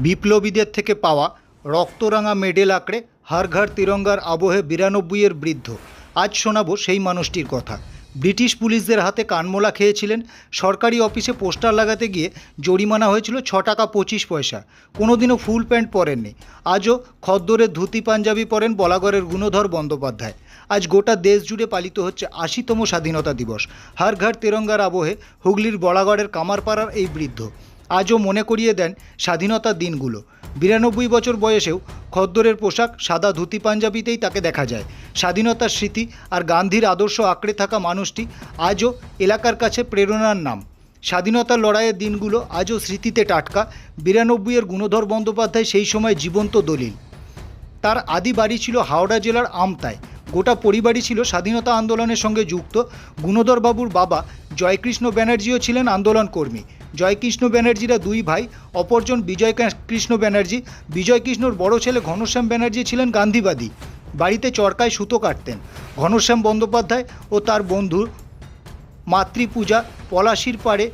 বিপ্লবীদের থেকে পাওয়া রক্তরাঙা মেডেল আঁকড়ে হর ঘর তিরঙ্গার আবহে 92-এর বৃদ্ধ। আজ শোনাবো সেই মানুষটির কথা। ব্রিটিশ পুলিশদের হাতে কানমোলা খেয়েছিলেন, সরকারি অফিসে পোস্টার লাগাতে গিয়ে জরিমানা হয়েছিল 6 টাকা 25 পয়সা। কোনোদিনও ফুল প্যান্ট পরেননি, আজও খদ্দরের ধুতি পাঞ্জাবি পরেন বলাগড়ের গুণধর বন্দ্যোপাধ্যায়। আজ গোটা দেশ জুড়ে পালিত হচ্ছে 80তম স্বাধীনতা দিবস। হর ঘর তিরঙ্গার আবহে হুগলির বলাগড়ের কামারপাড়ার এই বৃদ্ধ আজও মনে করিয়ে দেন স্বাধীনতার দিনগুলো। 92 বছর বয়সেও খদ্দরের পোশাক, সাদা ধুতি পাঞ্জাবিতেই তাকে দেখা যায়। স্বাধীনতার স্মৃতি আর গান্ধীর আদর্শ আঁকড়ে থাকা মানুষটি আজও এলাকার কাছে প্রেরণার নাম। স্বাধীনতার লড়াইয়ের দিনগুলো আজও স্মৃতিতে টাটকা। 92-এর গুণধর বন্দ্যোপাধ্যায় সেই সময় জীবন্ত দলিল। তার আদি বাড়ি ছিল হাওড়া জেলার আমতায়। গোটা পরিবারই ছিল স্বাধীনতা আন্দোলনের সঙ্গে যুক্ত। গুণধরবাবুর বাবা জয়কৃষ্ণ ব্যানার্জিও ছিলেন আন্দোলনকর্মী। জয়কৃষ্ণ ব্যানার্জিরা দুই ভাই, অপরজন বিজয় কৃষ্ণ ব্যানার্জি। বিজয় কৃষ্ণর বড় ছেলে ঘনশ্যাম ব্যানার্জি ছিলেন গান্ধীবাদী, বাড়িতে চরকায় সুতো কাটতেন। ঘনশ্যাম বন্দ্যোপাধ্যায় ও তার বন্ধু মাতৃপূজা, পলাশির পাড়ে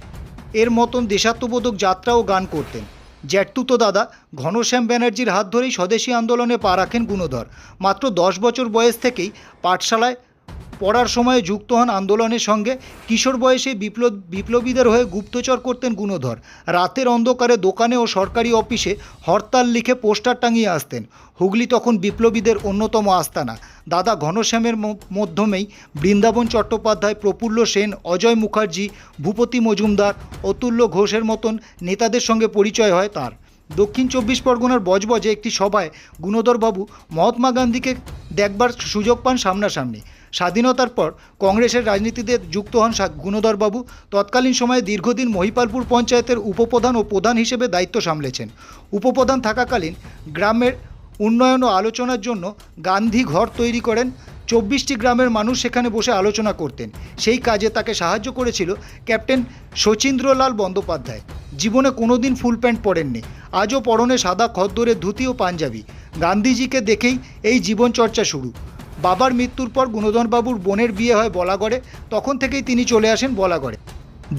এর মতন দেশাত্মবোধক যাত্রা ও গান করতেন। জ্যাঠতুতো দাদা ঘনশ্যাম ব্যানার্জির হাত ধরেই স্বদেশী আন্দোলনে পা রাখেন গুণধর। মাত্র 10 বছর বয়স থেকেই পাঠশালায় পড়ার সময়ে যুক্ত হন আন্দোলনের সঙ্গে। কিশোর বয়সে বিপ্লবীদের হয়ে গুপ্তচর করতেন গুণধর। রাতের অন্ধকারে দোকানে ও সরকারি অফিসে হরতাল লিখে পোস্টার টাঙিয়ে আসতেন। হুগলি তখন বিপ্লবীদের অন্যতম আস্তানা। দাদা ঘনশ্যামের মাধ্যমেই বৃন্দাবন চট্টোপাধ্যায়, প্রফুল্ল সেন, অজয় মুখার্জি, ভূপতি মজুমদার, অতুল্য ঘোষের মতন নেতাদের সঙ্গে পরিচয় হয় তার। দক্ষিণ 24 পরগনার বজবজে একটি সভায় গুণধরবাবু মহাত্মা গান্ধীকে দেখবার সুযোগ পান সামনাসামনি। স্বাধীনতার পর কংগ্রেসের রাজনীতিতে যুক্ত হন গুণধরবাবু। তৎকালীন সময়ে দীর্ঘদিন মহিপালপুর পঞ্চায়েতের উপপ্রধান ও প্রধান হিসেবে দায়িত্ব সামলেছেন। উপপ্রধান থাকাকালীন গ্রামের উন্নয়ন ও আলোচনার জন্য গান্ধী ঘর তৈরি করেন। 24টি গ্রামের মানুষ সেখানে বসে আলোচনা করতেন। সেই কাজে তাকে সাহায্য করেছিল ক্যাপ্টেন শচীন্দ্রলাল বন্দ্যোপাধ্যায়। জীবনে কোনোদিন ফুল প্যান্ট পরেননি, আজও পরনে সাদা খদ্দরের ধুতি ও পাঞ্জাবি। গান্ধীজিকে দেখেই এই জীবনচর্চা শুরু। বাবার মৃত্যুর পর গুণধরবাবুর বোনের বিয়ে হয় বলাগড়ে। তখন থেকেই তিনি চলে আসেন বলাগড়ে।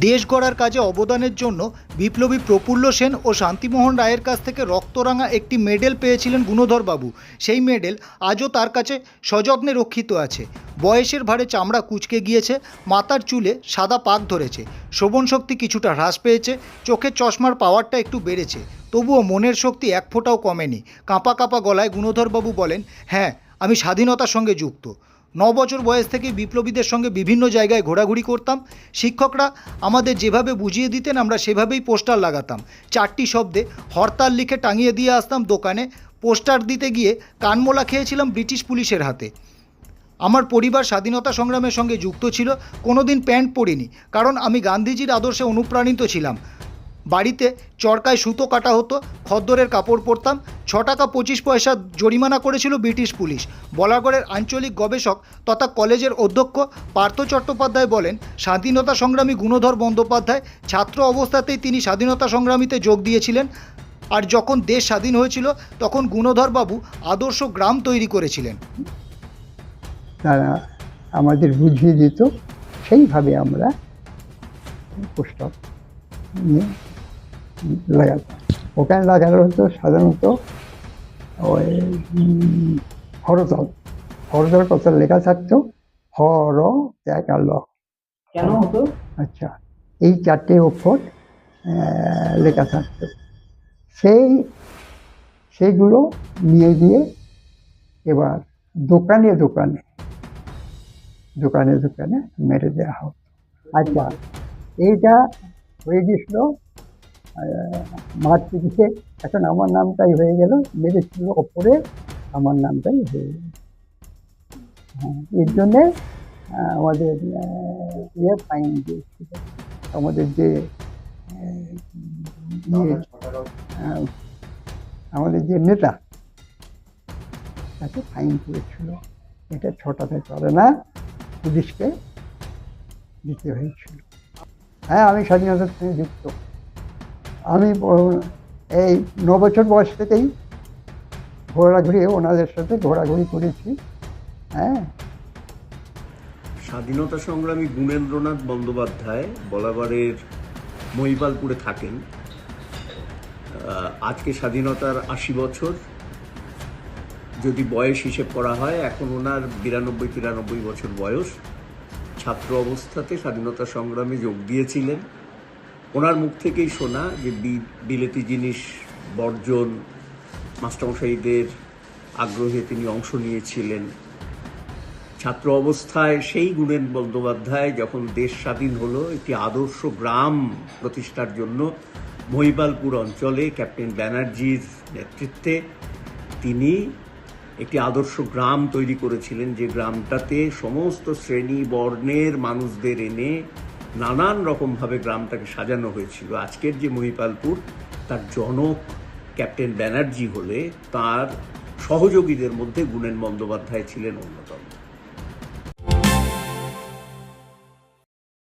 দেশ গড়ার কাজে অবদানের জন্য বিপ্লবী প্রফুল্ল সেন ও শান্তিমোহন রায়ের কাছ থেকে রক্তরাঙা একটি মেডেল পেয়েছিলেন গুণধরবাবু। সেই মেডেল আজও তার কাছে সযত্নে রক্ষিত আছে। বয়সের ভারে চামড়া কুঁচকে গিয়েছে, মাথার চুলে সাদা পাক ধরেছে, শ্রবণ শক্তি কিছুটা হ্রাস পেয়েছে, চোখের চশমার পাওয়ারটা একটু বেড়েছে, তবুও মনের শক্তি এক ফোঁটাও কমেনি। কাঁপা কাঁপা গলায় গুণধরবাবু বলেন, হ্যাঁ, আমি স্বাধীনতার সঙ্গে যুক্ত। 9 বছর বয়স থেকে বিপ্লবীদের সঙ্গে বিভিন্ন জায়গায় ঘোরাঘুরি করতাম। শিক্ষকরা আমাদের যেভাবে বুঝিয়ে দিতেন আমরা সেভাবেই পোস্টার লাগাতাম। 4টি শব্দে হরতাল লিখে টাঙিয়ে দিয়ে আসতাম দোকানে। পোস্টার দিতে গিয়ে কানমোলা খেয়েছিলাম ব্রিটিশ পুলিশের হাতে। আমার পরিবার স্বাধীনতা সংগ্রামের সঙ্গে যুক্ত ছিল। কোনোদিন প্যান্ট পরিনি, কারণ আমি গান্ধীজির আদর্শে অনুপ্রাণিত ছিলাম। বাড়িতে চরকায় সুতো কাটা হতো, খদ্দরের কাপড় পরতাম। 6 টাকা 25 পয়সা জরিমানা করেছিল ব্রিটিশ পুলিশ। বলাগড়ের আঞ্চলিক গবেষক তথা কলেজের অধ্যক্ষ পার্থ চট্টোপাধ্যায় বলেন, স্বাধীনতা সংগ্রামী গুণধর বন্দ্যোপাধ্যায় ছাত্র অবস্থাতেই তিনি স্বাধীনতা সংগ্রামীতে যোগ দিয়েছিলেন। আর যখন দেশ স্বাধীন হয়েছিল তখন গুণধরবাবু আদর্শ গ্রাম তৈরি করেছিলেন। তারা আমাদের বুঝিয়ে দিত, সেইভাবে আমরা পোস্টার নিয়ে লাগাতাম। ওখানে লাগানো হতো সাধারণত ওই হরদল কথা লেখা থাকতো, হর এক ল। কেন হতো? আচ্ছা, এই 4টে অক্ষর লেখা থাকতো। সেইগুলো নিয়ে গিয়ে এবার দোকানে দোকানে মেরে দেওয়া হতো। আচ্ছা, এইটা হয়ে গেছিল মাঠ থেকে, এখন আমার নামটাই হয়ে গেল। মেরেছিল ওপরে, আমার নামটাই হয়ে গেল। হ্যাঁ, এর জন্যে আমাদের ফাইন দিয়েছিল। আমাদের যে আমাদের যে নেতা, তাকে ফাইন করেছিল। এটা 6 টাকায় চলে না, পুলিশকে দিতে হয়েছিল। হ্যাঁ, আমি স্বাধীনতার সঙ্গে যুক্ত। আমি এই 9 বছর বয়স থেকেই ওনাদের সাথে ঘোরাঘুরি করেছি। হ্যাঁ, স্বাধীনতা সংগ্রামী গুণেন্দ্রনাথ বন্দ্যোপাধ্যায় বলাগড়ের মহিপালপুরে থাকেন। আজকে স্বাধীনতার ৮০ বছর যদি বয়স হিসেব করা হয়, এখন ওনার 92-93 বছর বয়স। ছাত্র অবস্থাতে স্বাধীনতা সংগ্রামে যোগ দিয়েছিলেন। ওনার মুখ থেকেই শোনা যে বিলেতি জিনিস বর্জন, মাস্টারমশাইদের আগ্রহে তিনি অংশ নিয়েছিলেন। ছাত্র অবস্থায় সেই গুণেন বন্দ্যোপাধ্যায় যখন দেশ স্বাধীন হলো, একটি আদর্শ গ্রাম প্রতিষ্ঠার জন্য মহিপালপুর অঞ্চলে ক্যাপ্টেন ব্যানার্জির নেতৃত্বে তিনি একটি আদর্শ গ্রাম তৈরি করেছিলেন, যে গ্রামটাতে সমস্ত শ্রেণী বর্ণের মানুষদের এনে নানান রকমভাবে গ্রামটাকে সাজানো হয়েছিল। আজকের যে মহিপালপুর, তার জনক ক্যাপ্টেন ব্যানার্জি হলে তার সহযোগীদের মধ্যে গুণেন বন্দ্যোপাধ্যায় ছিলেন অন্যতম।